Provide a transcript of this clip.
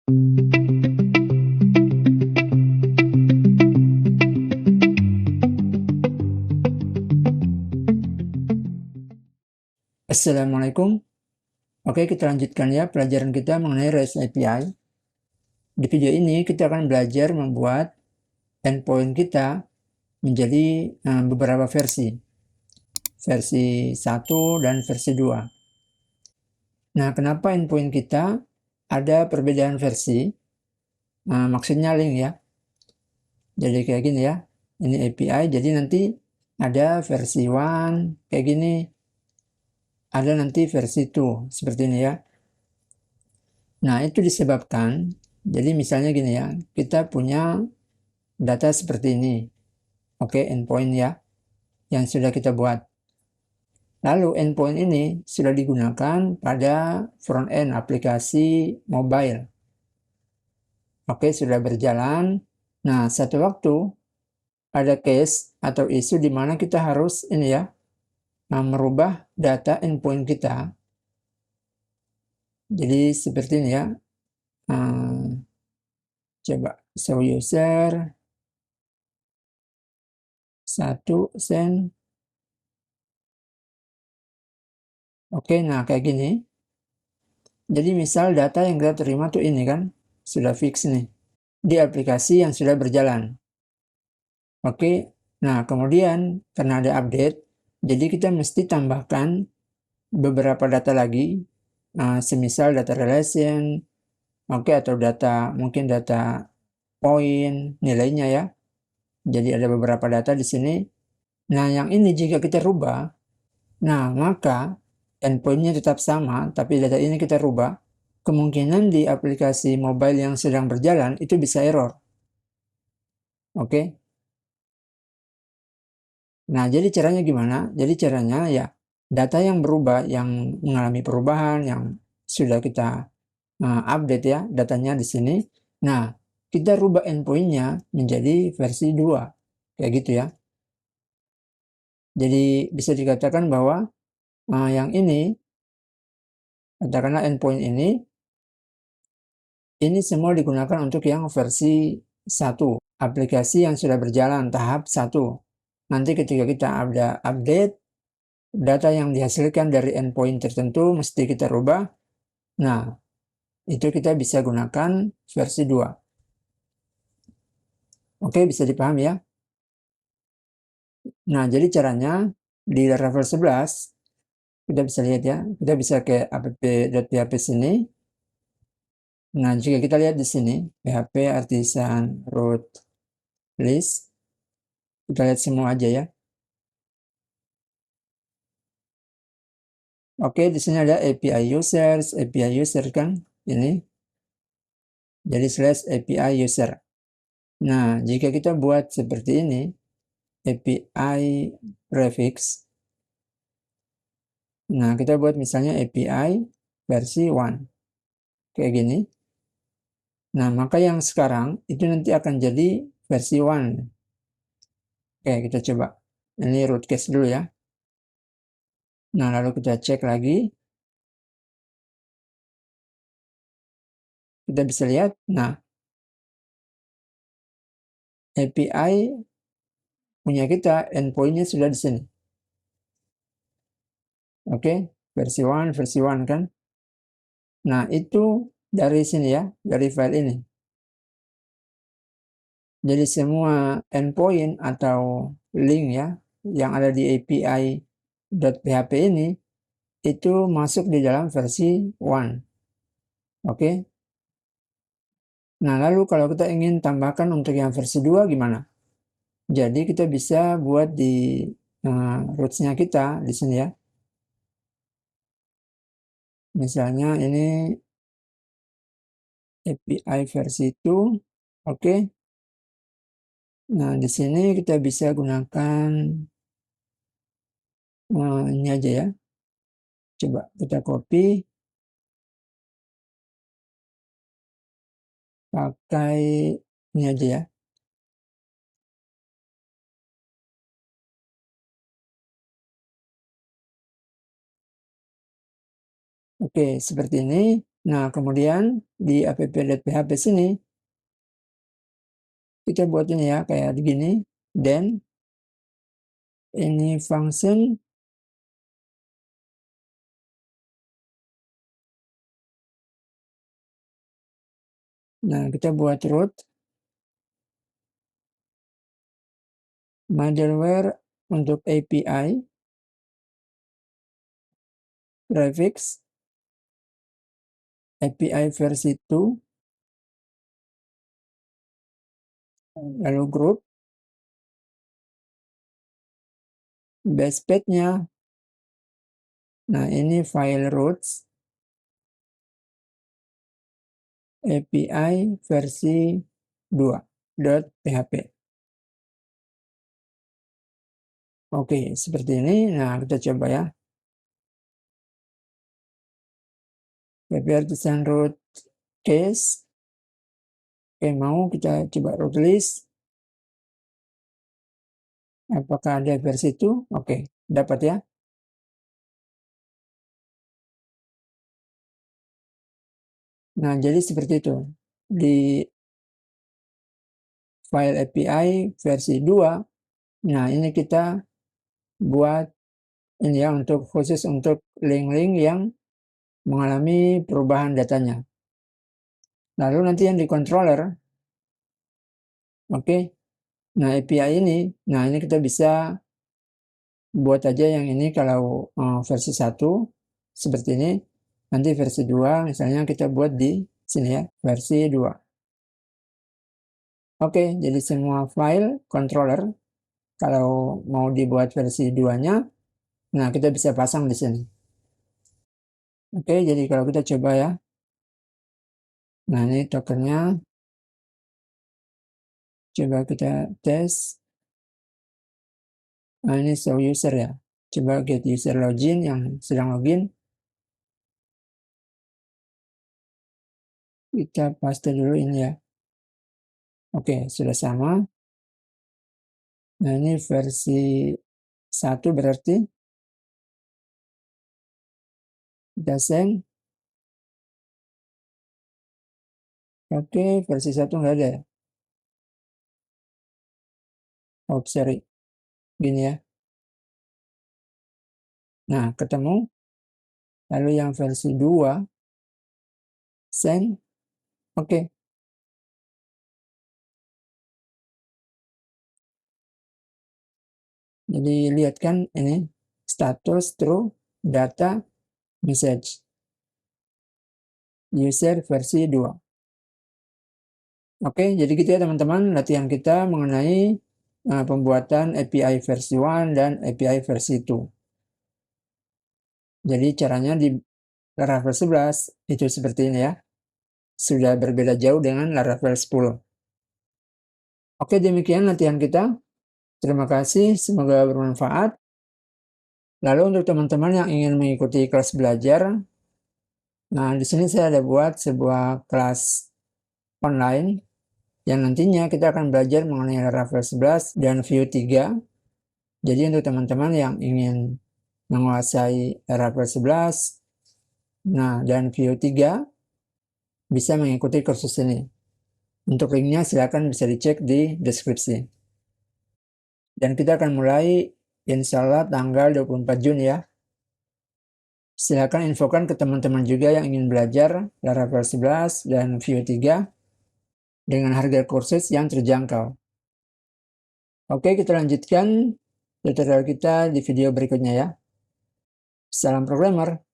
Assalamualaikum. Oke, kita lanjutkan ya pelajaran kita mengenai REST API. Di video ini kita akan belajar membuat endpoint kita menjadi beberapa versi. Versi 1 dan versi 2. Nah, kenapa endpoint kita ada perbedaan versi? Maksudnya link ya. Jadi kayak gini ya. Ini API, jadi nanti ada versi 1 kayak gini. Ada nanti versi 2 seperti ini ya. Nah, itu disebabkan, jadi misalnya gini ya, kita punya data seperti ini. Oke, endpoint ya, yang sudah kita buat. Lalu endpoint ini sudah digunakan pada front end aplikasi mobile. Oke, sudah berjalan. Nah, satu waktu ada case atau isu di mana kita harus ini ya, merubah data endpoint kita. Jadi seperti ini ya. Coba show user 1 send. Oke, nah kayak gini. Jadi misal data yang kita terima tuh ini kan, sudah fix nih, di aplikasi yang sudah berjalan. Oke, nah kemudian karena ada update, jadi kita mesti tambahkan beberapa data lagi, semisal data relation, oke, atau data, mungkin data poin, nilainya ya. Jadi ada beberapa data di sini. Nah yang ini jika kita rubah, nah maka endpointnya tetap sama, tapi data ini kita rubah, kemungkinan di aplikasi mobile yang sedang berjalan itu bisa error. Oke. Nah, jadi caranya gimana? Jadi caranya ya data yang berubah, yang mengalami perubahan, yang sudah kita update ya datanya di sini. Nah, kita rubah endpointnya menjadi versi 2. Kayak gitu ya. Jadi bisa dikatakan bahwa yang ini, katakanlah endpoint ini semua digunakan untuk yang versi 1, aplikasi yang sudah berjalan tahap 1. Nanti ketika kita ada update, data yang dihasilkan dari endpoint tertentu mesti kita rubah. Nah, itu kita bisa gunakan versi 2. Oke, bisa dipahami ya? Nah, jadi caranya di level 11, kita bisa lihat ya, kita bisa ke app.php sini. Nah, jika kita lihat di sini, PHP artisan root list, kita lihat semua aja ya. Oke, di sini ada API user kan, ini. Jadi /API user. Nah, jika kita buat seperti ini, API prefix. Nah, kita buat misalnya API versi 1. Kayak gini. Nah, maka yang sekarang itu nanti akan jadi versi 1. Oke, kita coba. Ini root case dulu ya. Nah, lalu kita cek lagi. Kita bisa lihat. Nah, API punya kita, endpointnya sudah di sini. Oke, versi 1 kan. Nah, itu dari sini ya, dari file ini. Jadi semua endpoint atau link ya, yang ada di API.php ini, itu masuk di dalam versi 1. Oke. Nah, lalu kalau kita ingin tambahkan untuk yang versi 2 gimana? Jadi kita bisa buat di roots-nya kita di sini ya. Misalnya ini API versi 2. Oke. Nah, di sini kita bisa gunakan ini aja ya. Coba kita copy. Pakai ini aja ya. Oke, seperti ini. Nah, kemudian di app.php sini, kita buat ini ya, kayak begini. Then, ini function. Nah, kita buat root. Middleware untuk API. Prefix. API versi 2. Lalu group. Base path-nya. Nah, ini file roots. API versi 2.php. Oke, seperti ini. Nah, kita coba ya. Prepare to send root case. Oke, mau kita coba root list. Apakah ada versi itu? Oke, dapat ya. Nah, jadi seperti itu. Di file API versi 2, nah ini kita buat ini ya, khusus untuk link-link yang mengalami perubahan datanya. Lalu nanti yang di controller, oke. Nah, API ini, nah ini kita bisa buat aja yang ini kalau versi 1 seperti ini. Nanti versi 2 misalnya kita buat di sini ya, versi 2. Oke, jadi semua file controller kalau mau dibuat versi 2-nya, nah kita bisa pasang di sini. Oke, jadi kalau kita coba ya. Nah, ini tokennya. Coba kita tes. Nah, ini show user ya. Coba get user login yang sedang login. Kita paste dulu ini ya. Oke, sudah sama. Nah, ini versi 1 berarti. Kita send. Oke, versi 1 nggak ada ya. Oh, sorry. Gini ya. Nah, ketemu. Lalu yang versi 2. Send. Oke. Jadi lihat kan ini status true data message user versi 2. Oke, jadi gitu ya teman-teman latihan kita mengenai pembuatan API versi 1 dan API versi 2. Jadi caranya di Laravel 11 itu seperti ini ya. Sudah berbeda jauh dengan Laravel 10. Oke, demikian latihan kita. Terima kasih, semoga bermanfaat. Lalu untuk teman-teman yang ingin mengikuti kelas belajar, nah di sini saya ada buat sebuah kelas online yang nantinya kita akan belajar mengenai Laravel 11 dan Vue 3. Jadi untuk teman-teman yang ingin menguasai Laravel 11 dan Vue 3 bisa mengikuti kursus ini. Untuk linknya silakan bisa dicek di deskripsi. Dan kita akan mulai insya Allah tanggal 24 Juni ya. Silakan infokan ke teman-teman juga yang ingin belajar Laravel 11 dan Vue 3 dengan harga kursus yang terjangkau. Oke, kita lanjutkan tutorial kita di video berikutnya ya. Salam programmer.